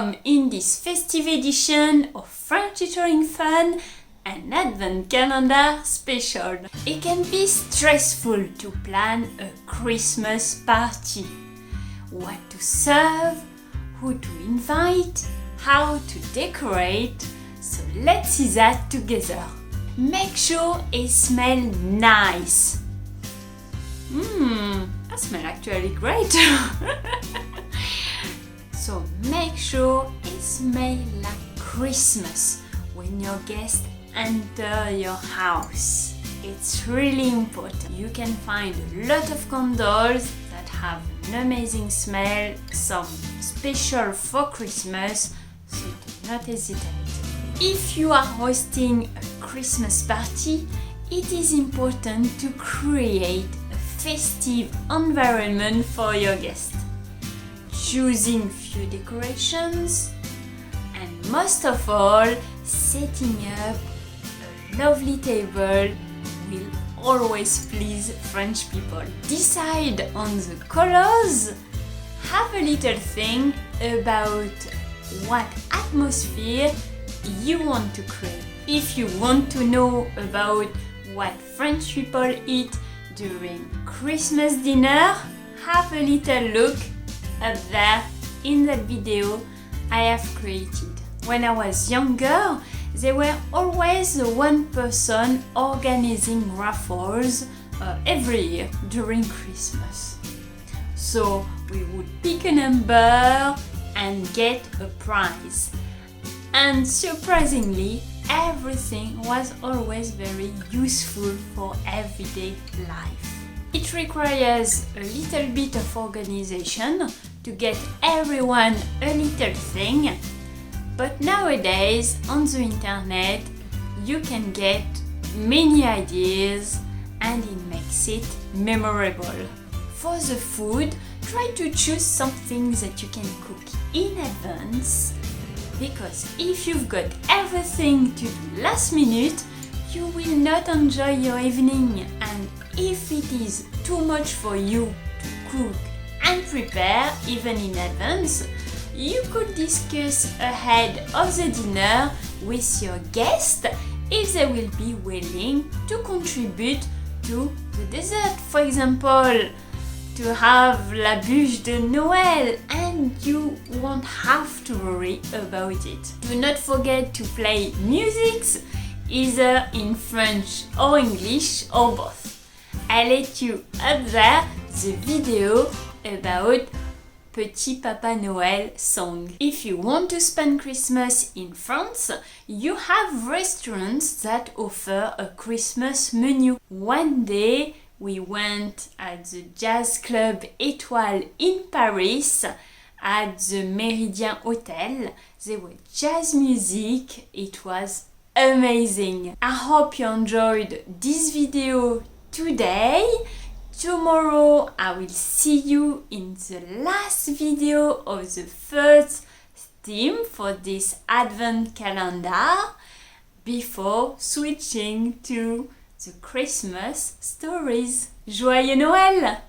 welcome in this festive edition of French Tutoring Fun, an Advent Calendar special. It can be stressful to plan a Christmas party. What to serve, who to invite, how to decorate, so let's see that together. Make sure it smells nice. That smells actually great. So make sure it smells like Christmas when your guests enter your house. It's really important. You can find a lot of candles that have an amazing smell, some special for Christmas, so do not hesitate. If you are hosting a Christmas party, it is important to create a festive environment for your guests. Choosing few decorations and most of all, setting up a lovely table will always please French people. Decide on the colors, have a little think about what atmosphere you want to create. If you want to know about what French people eat during Christmas dinner, have a little look up there in that video I have created. When I was younger, there were always one person organizing raffles every year during Christmas. So we would pick a number and get a prize. And surprisingly, everything was always very useful for everyday life. It requires a little bit of organization to get everyone a little thing, but nowadays on the internet you can get many ideas and it makes it memorable. For the food, try to choose something that you can cook in advance, because if you've got everything to do last minute, you will not enjoy your evening, and if it is too much for you to cook and prepare even in advance, you could discuss ahead of the dinner with your guests if they will be willing to contribute to the dessert. For example, to have la bûche de Noël, and you won't have to worry about it. Do not forget to play music, either in French or English or both. I'll let you up there the video about Petit Papa Noël song. If you want to spend Christmas in France, you have restaurants that offer a Christmas menu. One day we went at the jazz club Étoile in Paris at the Méridien Hotel. There was jazz music. It was amazing. I hope you enjoyed this video today. Tomorrow I will see you in the last video of the first theme for this Advent calendar before switching to the Christmas stories. Joyeux Noël!